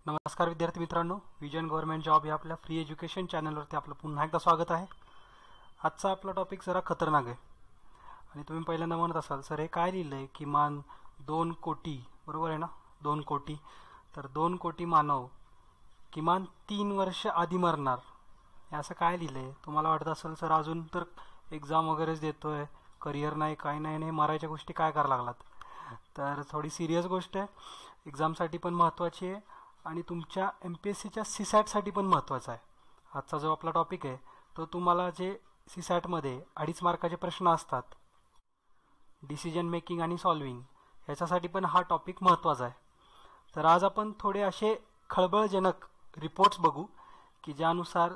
नमस्कार विद्यार्थी मित्रांनो, विजन गव्हर्नमेंट जॉब या आपल्या फ्री एज्युकेशन चॅनलवरती आपलं पुन्हा एकदा स्वागत आहे. आजचा आपला टॉपिक जरा खतरनाक आहे आणि तुम्ही पहिल्यांदा म्हणत असाल सर हे काय लिहिलं आहे, किमान 2 कोटी, बरोबर आहे ना? 2 कोटी, तर 2 कोटी मानव किमान 3 वर्ष आधी मरणार, हे असं काय लिहिलं आहे? तुम्हाला वाटत असेल सर अजून तर एक्झाम वगैरेच देतोय, करिअर नाही, काय नाही, मरायच्या गोष्टी काय करायला लागलात. तर थोडी सिरियस गोष्ट आहे, एक्झामसाठी पण महत्त्वाची आहे आणि तुमच्या MPSCच्या CSATसाठी पण महत्त्वाचा आहे. आजचा जो आपला टॉपिक आहे तो तुम्हाला जे CSATमध्ये 2.5 मार्काचे प्रश्न असतात, डिसिजन मेकिंग आणि सॉल्विंग, ह्याच्यासाठी पण हा टॉपिक महत्त्वाचा आहे. तर आज आपण थोडे असे खळबळजनक रिपोर्ट्स बघू की ज्यानुसार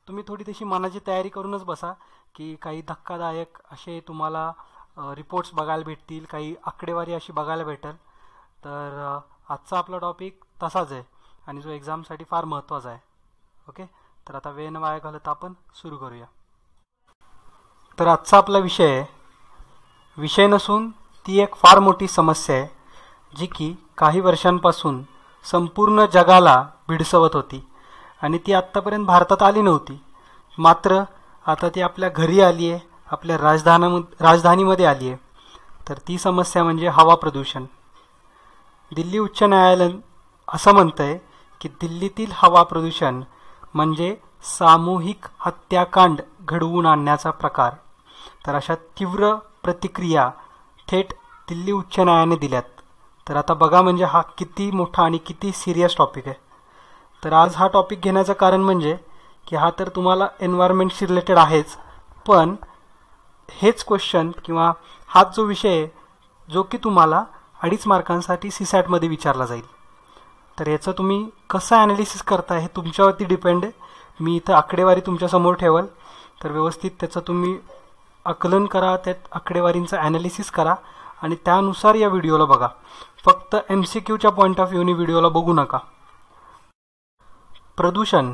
तुम्ही थोडी तशी मनाची तयारी करूनच बसा की काही धक्कादायक असे तुम्हाला रिपोर्ट्स बघायला भेटतील, काही आकडेवारी अशी बघायला भेटेल. तर आजचा आपला टॉपिक तसाच आहे आणि जो एक्झामसाठी फार महत्त्वाचा आहे. ओके, तर आता वेळ न वाया घालता आपण सुरू करूया. तर आजचा आपला विषय नसून ती एक फार मोठी समस्या आहे जी की काही वर्षांपासून संपूर्ण जगाला भिडसवत होती आणि ती आत्तापर्यंत भारतात आली नव्हती. मात्र आता ती आपल्या घरी आली आहे, आपल्या राजधानीमध्ये आली आहे. तर ती समस्या म्हणजे हवा प्रदूषण. दिल्ली उच्च न्यायालय असं म्हणतंय की दिल्लीतील हवा प्रदूषण म्हणजे सामूहिक हत्याकांड घडवून आणण्याचा प्रकार. तर अशा तीव्र प्रतिक्रिया थेट दिल्ली उच्च न्यायालयाने दिल्यात. तर आता बघा म्हणजे हा किती मोठा आणि किती सिरियस टॉपिक आहे. तर आज हा टॉपिक घेण्याचं कारण म्हणजे की हा तर तुम्हाला एन्व्हायरमेंटशी रिलेटेड आहेच, पण हेच क्वेश्चन किंवा हाच जो विषय आहे जो की तुम्हाला 2.5 मार्कांसाठी CSATमध्ये विचारला जाईल. तर याचं तुम्ही कसं ॲनालिसिस करताय हे तुमच्यावरती डिपेंड आहे. मी इथं आकडेवारी तुमच्यासमोर ठेवल, तर व्यवस्थित त्याचं तुम्ही आकलन करा, त्या आकडेवारींचं ॲनालिसिस करा आणि त्यानुसार या व्हिडिओला बघा. फक्त MCQच्या पॉईंट ऑफ व्ह्यूने व्हिडिओला बघू नका. प्रदूषण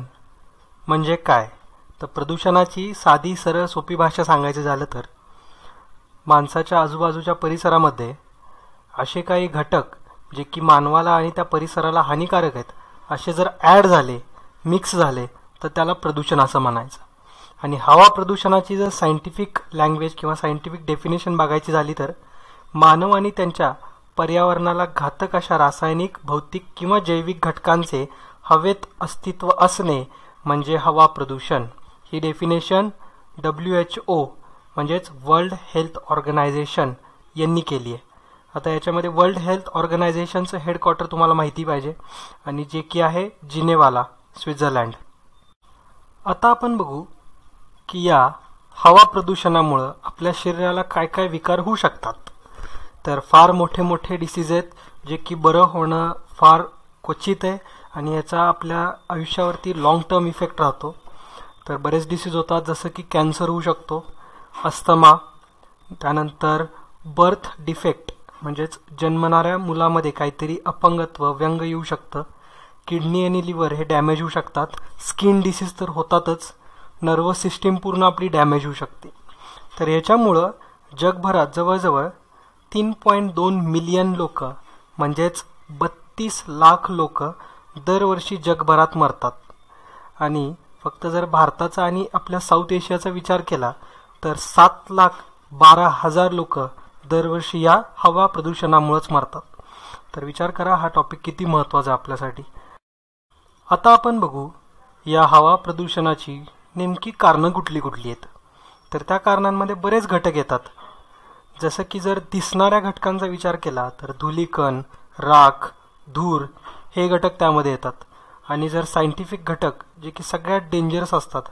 म्हणजे काय? तर प्रदूषणाची साधी सरळ सोपी भाषा सांगायचं झालं तर माणसाच्या आजूबाजूच्या परिसरामध्ये असे काही घटक जे की मानवाला आणि त्या परिसराला हानिकारक आहेत असे जर ॲड झाले, मिक्स झाले, तर त्याला प्रदूषण असं म्हणायचं. आणि हवा प्रदूषणाची जर सायंटिफिक लँग्वेज किंवा सायंटिफिक डेफिनेशन बघायची झाली तर मानव आणि त्यांच्या पर्यावरणाला घातक अशा रासायनिक, भौतिक किंवा जैविक घटकांचे हवेत अस्तित्व असणे म्हणजे हवा प्रदूषण. ही डेफिनेशन WHO म्हणजेच वर्ल्ड हेल्थ ऑर्गनायझेशन यांनी केली आहे. आता याच्यामध्ये वर्ल्ड हेल्थ ऑर्गनायझेशनचं हेडक्वार्टर तुम्हाला माहिती पाहिजे आणि जे की आहे जिनेवाला, स्वित्झर्लंड. आता आपण बघू की या हवा प्रदूषणामुळं आपल्या शरीराला काय काय विकार होऊ शकतात. तर फार मोठे मोठे डिसीज आहेत जे की बरं होणं फार क्वचित आहे आणि याचा आपल्या आयुष्यावरती लॉंग टर्म इफेक्ट राहतो. तर बरेच डिसीज होतात, जसं की कॅन्सर होऊ शकतो, अस्थमा, त्यानंतर बर्थ डिफेक्ट म्हणजेच जन्मणाऱ्या मुलामध्ये काहीतरी अपंगत्व, व्यंग येऊ शकतं, किडनी आणि लिव्हर हे डॅमेज होऊ शकतात, स्किन डिसीज तर होतातच, नर्वस सिस्टीम पूर्ण आपली डॅमेज होऊ शकते. तर याच्यामुळं जगभरात जवळजवळ 3.2 मिलियन लोक म्हणजेच 32 लाख लोक दरवर्षी जगभरात मरतात. आणि फक्त जर भारताचा आणि आपल्या साऊथ एशियाचा विचार केला तर 7,12,000 लोक दरवर्षी या हवा प्रदूषणामुळेच मरतात. तर विचार करा हा टॉपिक किती महत्त्वाचा आहे आपल्यासाठी. आता आपण बघू या हवा प्रदूषणाची नेमकी कारणं कुठली कुठली आहेत. तर त्या कारणांमध्ये बरेच घटक येतात. जसं की जर दिसणाऱ्या घटकांचा विचार केला तर धुलीकण, राख, धूर हे घटक त्यामध्ये येतात. आणि जर सायंटिफिक घटक जे की सगळ्यात डेंजरस असतात,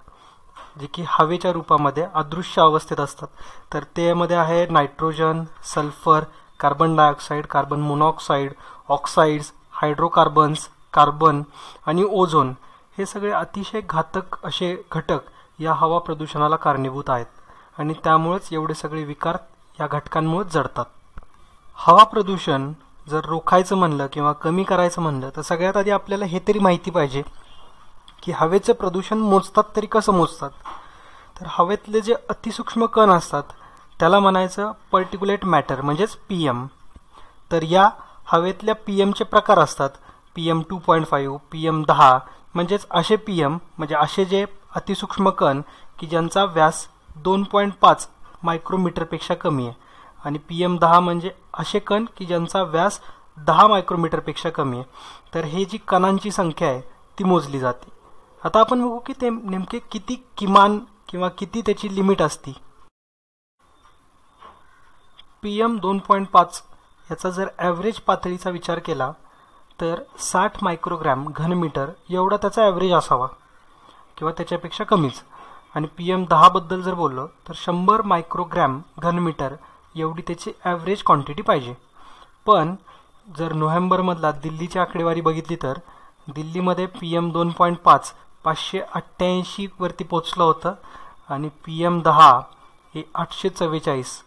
जे की हवेच्या रूपामध्ये अदृश्य अवस्थेत असतात, तर त्यामध्ये आहे nitrogen, sulphur, carbon dioxide, carbon monoxide, oxides, hydrocarbons, carbon आणि ओझोन. हे सगळे अतिशय घातक असे घटक या हवा प्रदूषणाला कारणीभूत आहेत आणि त्यामुळेच एवढे सगळे विकार या घटकांमुळेच जडतात. हवा प्रदूषण जर रोखायचं म्हणलं किंवा कमी करायचं म्हणलं तर सगळ्यात आधी आपल्याला हे तरी माहिती पाहिजे की हवेचं प्रदूषण मोजतात तरी कसं मोजतात. तर हवेतले जे अतिसूक्ष्म कण असतात त्याला म्हणायचं पर्टिक्युलेट मॅटर म्हणजेच PM. तर या हवेतल्या PMचे प्रकार असतात. PM2.5, PM10 म्हणजेच असे PM म्हणजे असे जे अतिसूक्ष्म कण की ज्यांचा व्यास 2.5 मायक्रोमीटरपेक्षा कमी आहे, आणि PM10 म्हणजे असे कण की ज्यांचा व्यास 10 मायक्रोमीटरपेक्षा कमी आहे. तर हे जी कणांची संख्या आहे ती मोजली जाते. आता आपण बघू की ते नेमके किती किमान किंवा किती त्याची लिमिट असती. PM2.5 याचा जर ॲव्हरेज पातळीचा विचार केला तर 60 मायक्रोग्रॅम घनमीटर एवढा त्याचा ॲव्हरेज असावा किंवा त्याच्यापेक्षा कमीच. आणि PM10 बद्दल जर बोललो तर 100 मायक्रोग्रॅम घनमीटर एवढी त्याची ॲव्हरेज क्वांटिटी पाहिजे. पण जर नोव्हेंबरमधला दिल्लीची आकडेवारी बघितली तर दिल्लीमध्ये PM2.5 588 वरती पोचलं होतं आणि PM10 हे 844.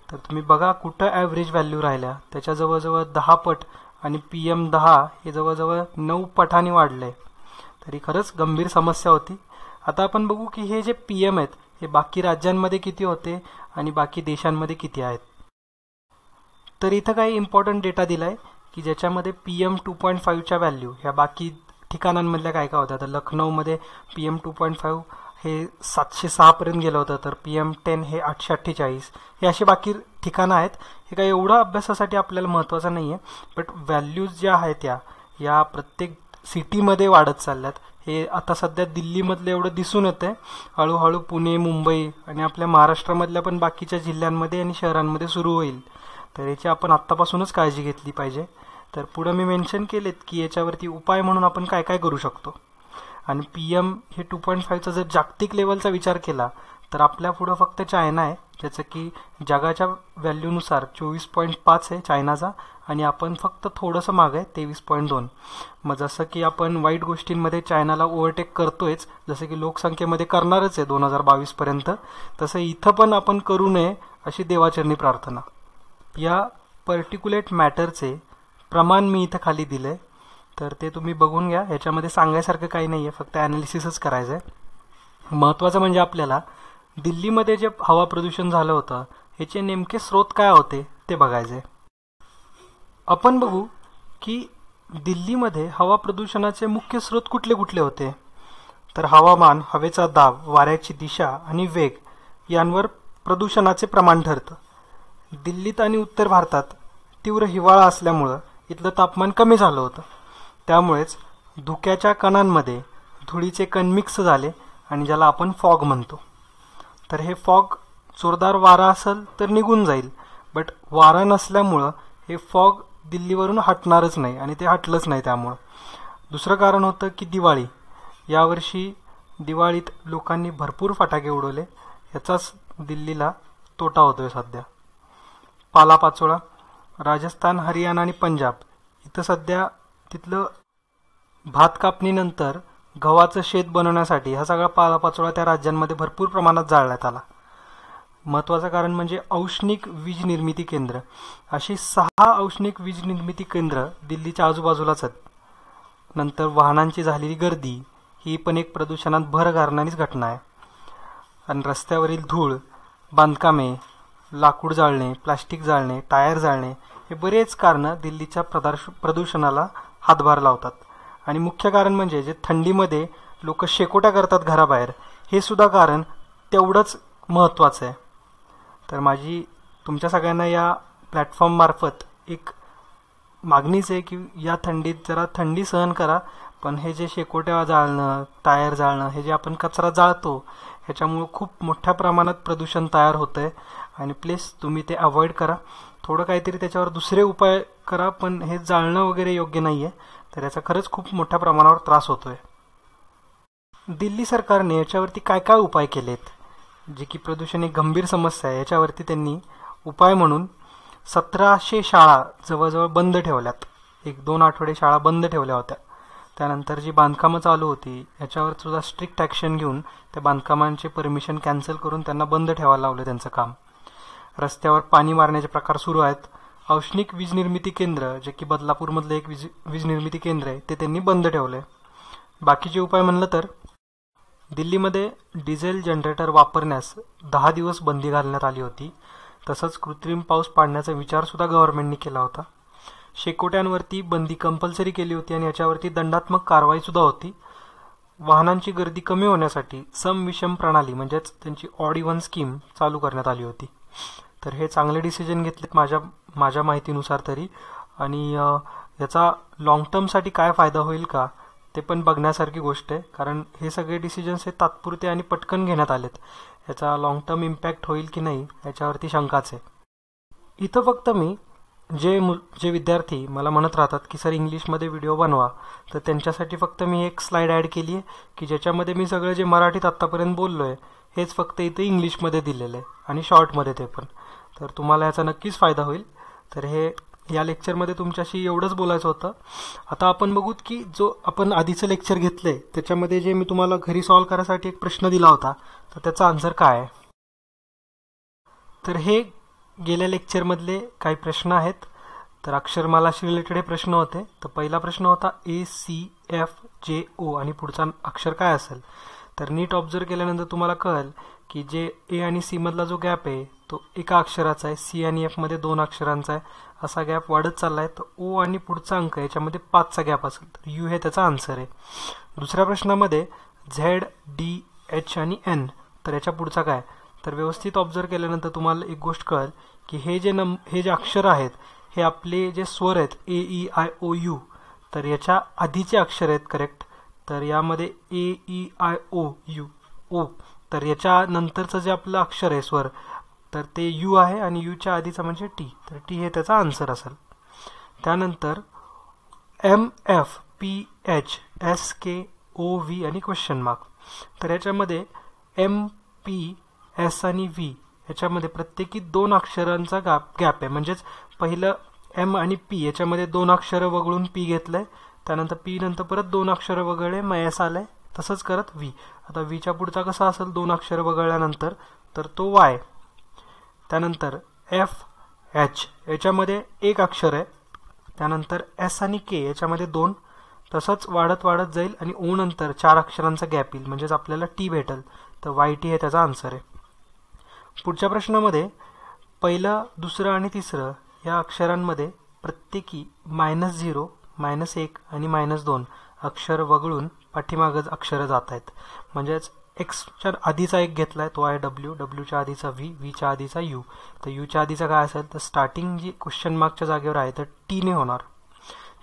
तर तुम्ही बघा कुठं ॲव्हरेज व्हॅल्यू राहिल्या, त्याच्या जवळजवळ 10 पट, आणि PM10 हे जवळजवळ 9 पटांनी वाढलं आहे. तरी खरंच गंभीर समस्या होती. आता आपण बघू की हे जे PM आहेत हे बाकी राज्यांमध्ये किती होते आणि बाकी देशांमध्ये किती आहेत. तर इथं काही इम्पॉर्टंट डेटा दिला आहे की ज्याच्यामध्ये PM2.5च्या व्हॅल्यू ह्या बाकी ठिकाणांमधल्या काय काय होत्या. तर लखनौमध्ये PM2.5 हे 706 पर्यंत गेलं होतं, तर PM10 हे 848. हे अशी बाकी ठिकाणं आहेत. हे काही एवढं अभ्यासासाठी आपल्याला महत्त्वाचं नाही आहे, बट व्हॅल्यूज ज्या आहेत या प्रत्येक सिटीमध्ये वाढत चालल्यात. हे आता सध्या दिल्लीमधलं एवढं दिसून येतं आहे, हळूहळू पुणे, मुंबई आणि आपल्या महाराष्ट्रामधल्या पण बाकीच्या जिल्ह्यांमध्ये आणि शहरांमध्ये सुरू होईल. तर याची आपण आत्तापासूनच काळजी घेतली पाहिजे. तर पुढं मी मेन्शन केलेत की याच्यावरती उपाय म्हणून आपण काय काय करू शकतो. आणि PM हे 2.5चा जर जागतिक लेवलचा विचार केला तर आपल्या पुढं फक्त चायना आहे, ज्याचं की जगाच्या व्हॅल्यूनुसार 24.5 आहे चायनाचा, आणि आपण फक्त थोडंसं मागं आहे 23.2. मग जसं की आपण वाईट गोष्टींमध्ये चायनाला ओव्हरटेक करतोयच, जसं की लोकसंख्येमध्ये करणारच आहे 2022पर्यंत, तसं इथं पण आपण करू नये अशी देवाचरणी प्रार्थना. या पर्टिक्युलेट मॅटरचे प्रमाण मी इथं खाली दिलं आहे, तर ते तुम्ही बघून घ्या. ह्याच्यामध्ये सांगायसारखं काही नाही आहे, फक्त ॲनालिसिसच करायचं आहे. महत्त्वाचं म्हणजे आपल्याला दिल्लीमध्ये जे हवा प्रदूषण झालं होतं ह्याचे नेमके स्रोत काय होते ते बघायचे. आपण बघू की दिल्लीमध्ये हवा प्रदूषणाचे मुख्य स्रोत कुठले कुठले होते. तर हवामान, हवेचा दाब, वाऱ्याची दिशा आणि वेग यांवर प्रदूषणाचे प्रमाण ठरतं. दिल्लीत आणि उत्तर भारतात तीव्र हिवाळा असल्यामुळं इथलं तापमान कमी झालं होतं. त्यामुळेच धुक्याच्या कणांमध्ये धुळीचे कण मिक्स झाले आणि ज्याला आपण फॉग म्हणतो. तर हे फॉग जोरदार वारा असेल तर निघून जाईल, बट वारा नसल्यामुळं हे फॉग दिल्लीवरून हटणारच नाही आणि ते हटलंच नाही. त्यामुळं दुसरं कारण होतं की दिवाळी. यावर्षी दिवाळीत लोकांनी भरपूर फटाके उडवले, याचाच दिल्लीला तोटा होतोय सध्या. पालापाचोळा, राजस्थान, हरियाणा आणि पंजाब इथं सध्या तिथलं भात कापणीनंतर गव्हाचं शेत बनवण्यासाठी हा सगळा पालापाचोळा त्या राज्यांमध्ये भरपूर प्रमाणात जाळण्यात आला. महत्त्वाचं कारण म्हणजे औष्णिक वीज निर्मिती केंद्र. अशी 6 औष्णिक वीज निर्मिती केंद्र दिल्लीच्या आजूबाजूलाच आहेत. नंतर वाहनांची झालेली गर्दी ही पण एक प्रदूषणात भर घालणारीच घटना आहे. आणि रस्त्यावरील धूळ, बांधकामे, लाकूड जाळणे, प्लास्टिक जाळणे, टायर जाळणे हे बरेच कारणं दिल्लीच्या प्रदूषणाला हातभार लावतात. आणि मुख्य कारण म्हणजे जे थंडीमध्ये लोक शेकोट्या करतात घराबाहेर, हे सुद्धा कारण तेवढंच महत्त्वाचं आहे. तर माझी तुमच्या सगळ्यांना या प्लॅटफॉर्ममार्फत एक मागणीच आहे की या थंडीत जरा थंडी सहन करा, पण हे जे शेकोट्या जाळणं, टायर जाळणं, हे जे आपण कचरा जाळतो ह्याच्यामुळं खूप मोठ्या प्रमाणात प्रदूषण तयार होतं आहे. आणि प्लीज तुम्ही ते अवॉइड करा. थोडं काहीतरी त्याच्यावर दुसरे उपाय करा, पण हे जाळणं वगैरे योग्य नाही आहे. तर याचा खरंच खूप मोठ्या प्रमाणावर त्रास होतो आहे. दिल्ली सरकारने याच्यावरती काय काय उपाय केलेत, जे की प्रदूषण एक गंभीर समस्या आहे, याच्यावरती त्यांनी उपाय म्हणून 1700 शाळा जवळजवळ बंद ठेवल्यात. 1-2 आठवडे शाळा बंद ठेवल्या होत्या. त्यानंतर जी बांधकामं चालू होती याच्यावर सुद्धा स्ट्रिक्ट ॲक्शन घेऊन त्या बांधकामांचे परमिशन कॅन्सल करून त्यांना बंद ठेवायला लावलं त्यांचं काम. रस्त्यावर पाणी मारण्याचे प्रकार सुरू आहेत. औष्णिक वीज निर्मिती केंद्र, जे की बदलापूरमधलं एक वीज निर्मिती केंद्र आहे, ते त्यांनी बंद ठेवलं आहे. बाकीचे उपाय म्हणलं तर दिल्लीमध्ये डिझेल जनरेटर वापरण्यास 10 दिवस बंदी घालण्यात आली होती. तसंच कृत्रिम पाऊस पाडण्याचा विचारसुद्धा गव्हर्नमेंटनी केला होता. शेकोट्यांवरती बंदी कंपल्सरी केली होती आणि याच्यावरती दंडात्मक कारवाईसुद्धा होती. वाहनांची गर्दी कमी होण्यासाठी सम विषम प्रणाली म्हणजेच त्यांची ऑड इव्हन स्कीम चालू करण्यात आली होती. तर हे चांगले डिसिजन घेतलेत माझ्या माहितीनुसार तरी. आणि याचा लॉंग टर्मसाठी काय फायदा होईल का ते पण बघण्यासारखी गोष्ट आहे, कारण हे सगळे डिसिजन्स हे तात्पुरते आणि पटकन घेण्यात आलेत. याचा लॉंग टर्म इम्पॅक्ट होईल की नाही याच्यावरती शंकाच आहे. इथं फक्त मी जे विद्यार्थी मला म्हणत राहतात की सर इंग्लिशमध्ये व्हिडिओ बनवा, तर त्यांच्यासाठी फक्त मी एक स्लाईड ॲड केली आहे की ज्याच्यामध्ये मी सगळं जे मराठीत आत्तापर्यंत बोललो आहे हेच फक्त इथं इंग्लिशमध्ये दिलेलं आहे आणि शॉर्टमध्ये ते पण. तर तुम्हाला याचा नक्कीच फायदा होईल. तर या लेक्चरमध्ये तुमच्याशी एवढंच बोलायचं होतं. आता आपण बघूत की जो आपण आधीचं लेक्चर घेतलं आहे त्याच्यामध्ये जे मी तुम्हाला घरी सॉल्व करायसाठी एक प्रश्न दिला होता तर त्याचा आन्सर काय आहे. तर हे गेल्या लेक्चरमधले काही प्रश्न आहेत. तर अक्षरमालाशी रिलेटेड हे प्रश्न होते. तर पहिला प्रश्न होता ACFJO आणि पुढचा अक्षर काय असेल. तर नीट ऑब्झर्व केल्यानंतर तुम्हाला कळेल की जे ए आणि सी मधला जो गॅप आहे तो एका अक्षराचा आहे, सी आणि एफ मध्ये 2 अक्षरांचा आहे. असा गॅप वाढत चालला आहे. तर ओ आणि पुढचा अंक याच्यामध्ये 5चा गॅप असेल तर यू हे त्याचा आन्सर आहे. दुसऱ्या प्रश्नामध्ये ZDH आणि N, तर याच्या पुढचा काय. तर व्यवस्थित ऑब्झर्व केल्यानंतर तुम्हाला एक गोष्ट कळेल की हे जे अक्षर आहेत हे आपले जे स्वर आहेत AEIOU, तर याच्या आधीचे अक्षर आहेत करेक्ट. तर यामध्ये AEIOU तर याच्या नंतरचं जे आपलं अक्षर आहे स्वर तर ते यू आहे आणि यूच्या आधीचा म्हणजे टी, तर टी हे त्याचा आन्सर असेल. त्यानंतर MFPHSKOV आणि क्वेश्चन मार्क, तर याच्यामध्ये MP, S आणि V याच्यामध्ये प्रत्येकी 2 अक्षरांचा गॅप आहे. म्हणजेच पहिलं M आणि P याच्यामध्ये 2 अक्षरं वगळून P घेतलंय, त्यानंतर P नंतर परत 2 अक्षरं वगळले मग S आलंय, तसंच करत V. आता Vच्या पुढचा कसा असेल 2 अक्षरं वगळल्यानंतर, तर तो Y. त्यानंतर FH याच्यामध्ये 1 अक्षर आहे, त्यानंतर S आणि K याच्यामध्ये 2, तसंच वाढत जाईल आणि O नंतर 4 अक्षरांचा गॅप येईल म्हणजेच आपल्याला T भेटेल. तर YT हे त्याचा आन्सर आहे. पुढच्या प्रश्नामध्ये पहिलं, दुसरं आणि तिसरं या अक्षरांमध्ये प्रत्येकी -0, -1 आणि -2 अक्षर वगळून पाठीमागं अक्षरं जात आहेत. म्हणजेच एक्सच्या आधीचा एक घेतला आहे तो आहे W, Wच्या आधीचा V, Vच्या आधीचा U. तर Uच्या आधीचा काय असेल तर स्टार्टिंग जी क्वेश्चन मार्कच्या जागेवर आहे तर Tने होणार.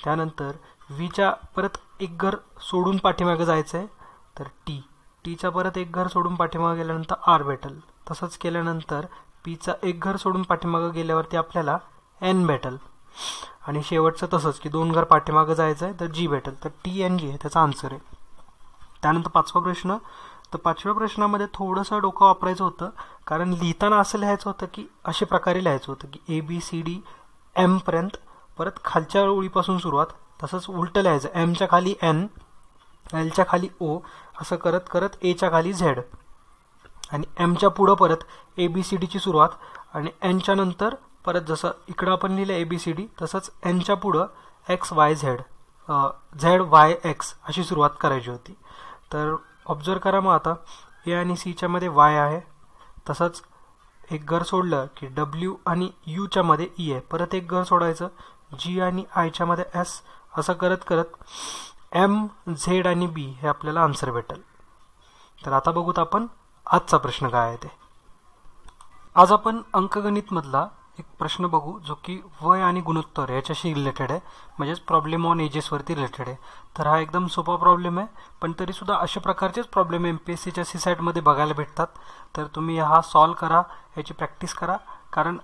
त्यानंतर Vच्या परत एक घर सोडून पाठीमागं जायचं आहे तर टीच्या परत एक घर सोडून पाठीमागं गेल्यानंतर R भेटेल. तसंच केल्यानंतर Pचा एक घर सोडून पाठीमागं गेल्यावरती आपल्याला N भेटेल. आणि शेवटचं तसंच की 2 घर पाठीमागं जायचं आहे तर G भेटेल. तर TNG हे त्याचा आन्सर आहे. त्यानंतर 5वा प्रश्न. तर 5व्या प्रश्नामध्ये थोडंसं डोकं वापरायचं होतं, कारण लिहिताना असं लिहायचं होतं की अशा प्रकारे लिहायचं होतं की ABCDM पर्यंत, परत खालच्या ओळीपासून सुरुवात, तसंच उलटं लिहायचं Mच्या खाली N, Lच्या खाली O असं करत Aच्या खाली Z आणि Mच्या पुढं परत ABCDची सुरुवात आणि Nच्या नंतर परत जसं इकडं आपण लिहिलं ABCD तसंच Nच्या पुढं XYZ, ZYX अशी सुरुवात करायची होती. तर ऑब्झर्व करा मग आता A आणि Cच्या मध्ये Y आहे, तसंच एक घर सोडलं की W आणि Uच्या मध्ये E आहे, परत एक घर सोडायचं G आणि Iच्या मध्ये S, असं करत M, Z आणि B हे आपल्याला आन्सर भेटेल. तर आता बघूत आपण आजचा प्रश्न काय आहे ते. आज आपण अंकगणितमधला एक प्रश्न बघू जो की वय आणि गुणोत्तर याच्याशी रिलेटेड आहे, म्हणजेच प्रॉब्लेम ऑन एजेसवरती रिलेटेड आहे. तर हा एकदम सोपा प्रॉब्लेम आहे, पण तरीसुद्धा अशा प्रकारचेच प्रॉब्लेम MPSCच्या CSATमध्ये बघायला भेटतात. तर तुम्ही हा सॉल्व करा, याची प्रॅक्टिस करा, कारण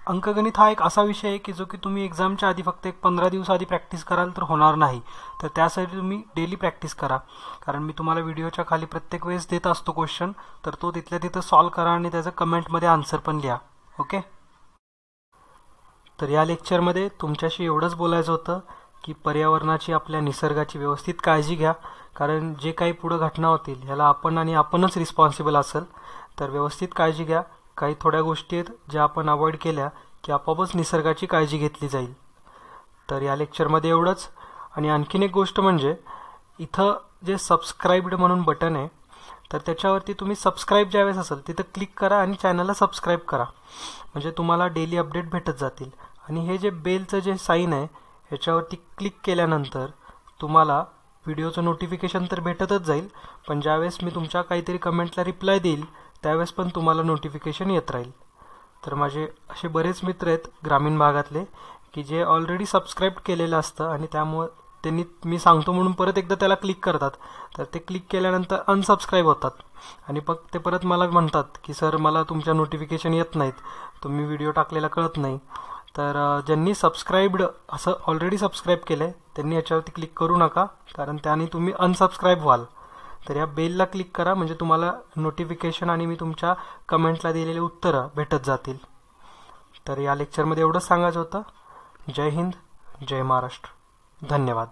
अंकगणित हा एक असा विषय आहे की जो की तुम्ही एक्झामच्या आधी फक्त एक 15 दिवस आधी प्रॅक्टिस कराल तर होणार नाही. तर त्यासाठी तुम्ही डेली प्रॅक्टिस करा, कारण मी तुम्हाला व्हिडिओच्या खाली प्रत्येक वेळेस देत असतो क्वेश्चन, तर तो तिथल्या तिथं सॉल्व करा आणि त्याचं कमेंटमध्ये आन्सर पण लिहा. ओके. तर या लेक्चरमध्ये तुमच्याशी एवढंच बोलायचं होतं की पर्यावरणाची, आपल्या निसर्गाची व्यवस्थित काळजी घ्या, कारण जे काही पुढं घटना होतील ह्याला आपणच रिस्पॉन्सिबल असेल. तर व्यवस्थित काळजी घ्या. काही थोड्या गोष्टी आहेत ज्या आपण अवॉइड केल्या की आपोआपच निसर्गाची काळजी घेतली जाईल. तर या लेक्चरमध्ये एवढंच. आणि आणखीन एक गोष्ट म्हणजे इथं जे सबस्क्राईब्ड म्हणून बटन आहे तर त्याच्यावरती तुम्ही सबस्क्राईब ज्यावेळेस असेल तिथं क्लिक करा आणि चॅनलला सबस्क्राईब करा, म्हणजे तुम्हाला डेली अपडेट भेटत जातील. आणि हे जे बेलचं जे साईन आहे ह्याच्यावरती क्लिक केल्यानंतर तुम्हाला व्हिडिओचं नोटिफिकेशन तर भेटतच जाईल, पण ज्यावेळेस मी तुमच्या काहीतरी कमेंटला रिप्लाय देईल त्यावेळेस पण तुम्हाला नोटिफिकेशन येत राहील. तर माझे असे बरेच मित्र आहेत ग्रामीण भागातले की जे ऑलरेडी सबस्क्राईब केलेलं असतं आणि त्यामुळे त्यांनी मी सांगतो म्हणून परत एकदा त्याला क्लिक करतात. तर ते क्लिक केल्यानंतर अनसबस्क्राईब होतात आणि मग ते परत मला म्हणतात की सर मला तुमच्या नोटिफिकेशन येत नाहीत, तुम्ही व्हिडिओ टाकलेला कळत नाही. तर ज्यांनी सबस्क्राईब्ड असं ऑलरेडी सबस्क्राईब केलं आहे त्यांनी याच्यावरती क्लिक करू नका, कारण त्याने तुम्ही अनसबस्क्राईब व्हाल. तर या बेलला क्लिक करा म्हणजे तुम्हाला नोटिफिकेशन आणि मी तुमच्या कमेंटला दिलेली उत्तरं भेटत जातील. तर या लेक्चरमध्ये एवढंच सांगायचं होतं. जय हिंद, जय महाराष्ट्र. धन्यवाद.